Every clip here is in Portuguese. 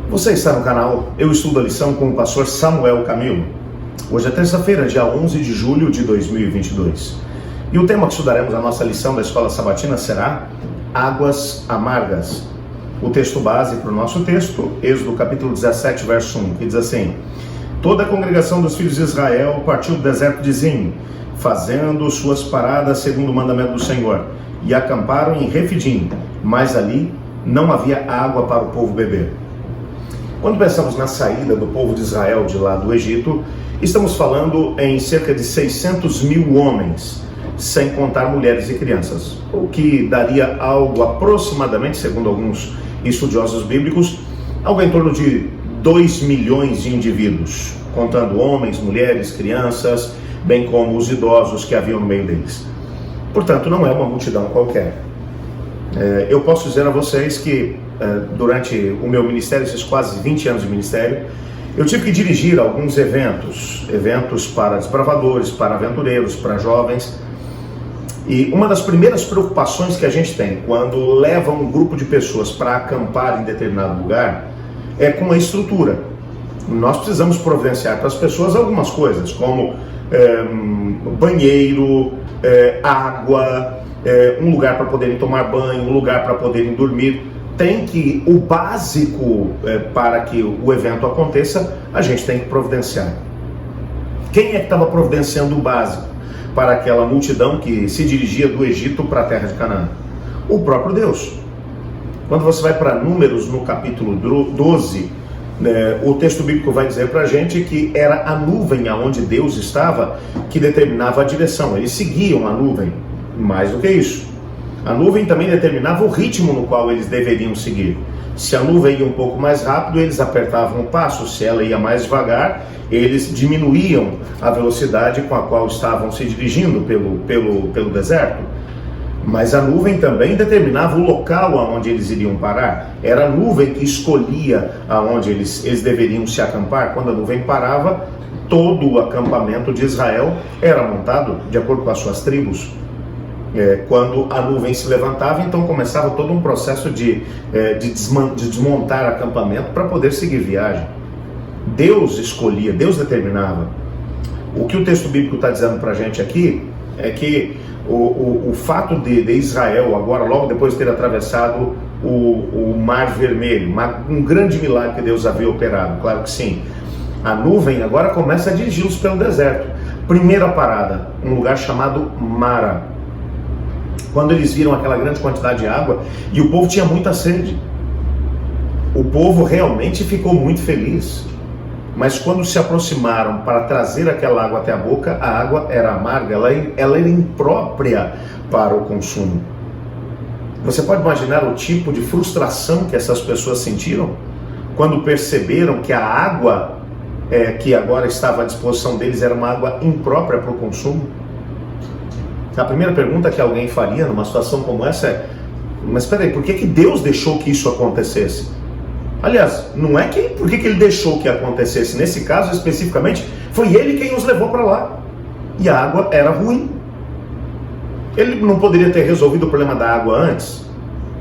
Você está no canal Eu Estudo a Lição com o pastor Samuel Camilo. Hoje é terça-feira, dia 11 de julho de 2022. E o tema que estudaremos na nossa lição da Escola Sabatina será Águas Amargas. O texto base para o nosso texto, Êxodo capítulo 17, verso 1, que diz assim: Toda a congregação dos filhos de Israel partiu do deserto de Zim, fazendo suas paradas segundo o mandamento do Senhor, e acamparam em Refidim, mas ali não havia água para o povo beber. Quando pensamos na saída do povo de Israel de lá do Egito, estamos falando em cerca de 600 mil homens, sem contar mulheres e crianças, o que daria algo aproximadamente, segundo alguns estudiosos bíblicos, algo em torno de 2 milhões de indivíduos, contando homens, mulheres, crianças, bem como os idosos que haviam no meio deles. Portanto, não é uma multidão qualquer. Eu posso dizer a vocês que durante o meu ministério, esses quase 20 anos de ministério, eu tive que dirigir alguns eventos para desbravadores, para aventureiros, para jovens. E uma das primeiras preocupações que a gente tem quando leva um grupo de pessoas para acampar em determinado lugar é com a estrutura. Nós precisamos providenciar para as pessoas algumas coisas, como banheiro, água, um lugar para poderem tomar banho, um lugar para poderem dormir. O básico para que o evento aconteça, a gente tem que providenciar. Quem é que estava providenciando o básico para aquela multidão que se dirigia do Egito para a terra de Canaã? O próprio Deus. Quando você vai para Números, no capítulo 12, o texto bíblico vai dizer para a gente que era a nuvem aonde Deus estava que determinava a direção. Eles seguiam a nuvem. Mais do que isso, a nuvem também determinava o ritmo no qual eles deveriam seguir. Se a nuvem ia um pouco mais rápido, eles apertavam o passo. Se ela ia mais devagar, eles diminuíam a velocidade com a qual estavam se dirigindo pelo deserto. Mas a nuvem também determinava o local aonde eles iriam parar. Era a nuvem que escolhia aonde eles deveriam se acampar. Quando a nuvem parava, todo o acampamento de Israel era montado de acordo com as suas tribos. Quando a nuvem se levantava, então começava todo um processo de desmontar acampamento para poder seguir viagem. Deus escolhia, Deus determinava. O que o texto bíblico está dizendo para a gente aqui é que o fato de Israel, agora logo depois de ter atravessado o Mar Vermelho, um grande milagre que Deus havia operado, claro que sim, a nuvem agora começa a dirigi-los pelo deserto. Primeira parada, um lugar chamado Mara. Quando eles viram aquela grande quantidade de água, e o povo tinha muita sede, o povo realmente ficou muito feliz. Mas quando se aproximaram para trazer aquela água até a boca, a água era amarga, ela era imprópria para o consumo. Você pode imaginar o tipo de frustração que essas pessoas sentiram quando perceberam que a água que agora estava à disposição deles era uma água imprópria para o consumo? A primeira pergunta que alguém faria numa situação como essa é: mas espera aí, por que Deus deixou que isso acontecesse? Aliás, não é por que Ele deixou que acontecesse. Nesse caso especificamente, foi Ele quem nos levou para lá. E a água era ruim. Ele não poderia ter resolvido o problema da água antes?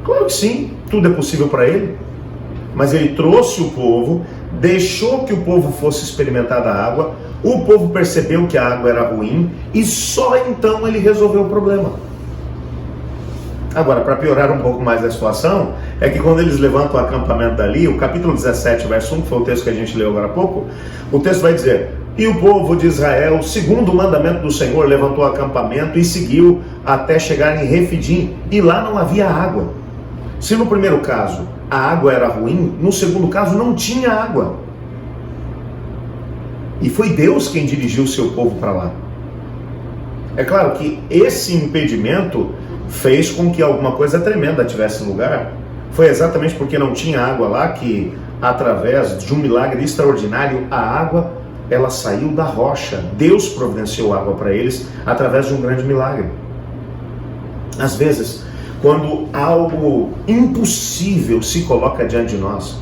Claro que sim, tudo é possível para Ele. Mas Ele trouxe o povo, deixou que o povo fosse experimentar da água, o povo percebeu que a água era ruim e só então Ele resolveu o problema. Agora, para piorar um pouco mais a situação, é que quando eles levantam o acampamento dali, o capítulo 17, verso 1, que foi o texto que a gente leu agora há pouco, o texto vai dizer: E o povo de Israel, segundo o mandamento do Senhor, levantou o acampamento e seguiu até chegar em Refidim, e lá não havia água. Se no primeiro caso a água era ruim, no segundo caso não tinha água. E foi Deus quem dirigiu o seu povo para lá. É claro que esse impedimento fez com que alguma coisa tremenda tivesse lugar. Foi exatamente porque não tinha água lá que, através de um milagre extraordinário, a água ela saiu da rocha. Deus providenciou água para eles através de um grande milagre. Às vezes, quando algo impossível se coloca diante de nós,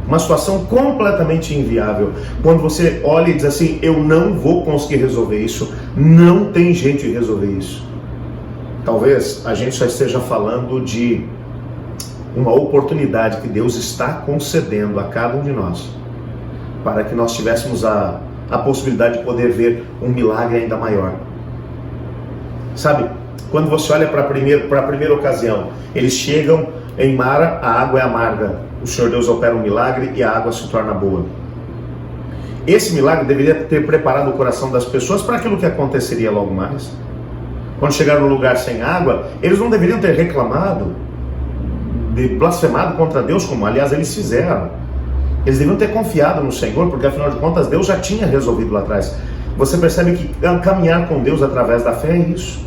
uma situação completamente inviável, quando você olha e diz assim: eu não vou conseguir resolver isso, não tem jeito de resolver isso. Talvez a gente só esteja falando de uma oportunidade que Deus está concedendo a cada um de nós, para que nós tivéssemos a possibilidade de poder ver um milagre ainda maior. Sabe, quando você olha para a primeira ocasião, eles chegam em Mara, a água é amarga, o Senhor Deus opera um milagre e a água se torna boa. Esse milagre deveria ter preparado o coração das pessoas para aquilo que aconteceria logo mais. Quando chegaram no lugar sem água, eles não deveriam ter reclamado, blasfemado contra Deus, como aliás eles fizeram. Eles deveriam ter confiado no Senhor, porque afinal de contas Deus já tinha resolvido lá atrás. Você percebe que caminhar com Deus através da fé é isso.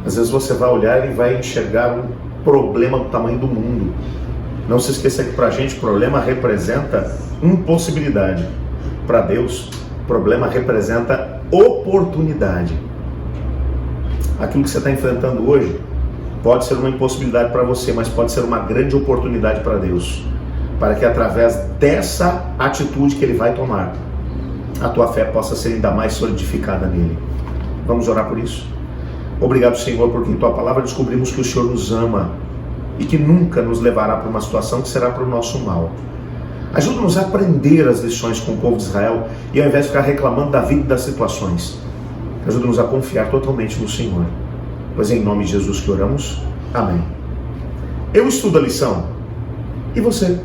Às vezes você vai olhar e vai enxergar um problema do tamanho do mundo. Não se esqueça que para a gente problema representa impossibilidade. Para Deus, problema representa oportunidade. Aquilo que você está enfrentando hoje pode ser uma impossibilidade para você, mas pode ser uma grande oportunidade para Deus, para que através dessa atitude que Ele vai tomar, a tua fé possa ser ainda mais solidificada nele. Vamos orar por isso? Obrigado, Senhor, porque em tua palavra descobrimos que o Senhor nos ama e que nunca nos levará para uma situação que será para o nosso mal. Ajuda-nos a aprender as lições com o povo de Israel e ao invés de ficar reclamando da vida e das situações, ajuda-nos a confiar totalmente no Senhor. Pois é em nome de Jesus que oramos. Amém. Eu estudo a lição. E você?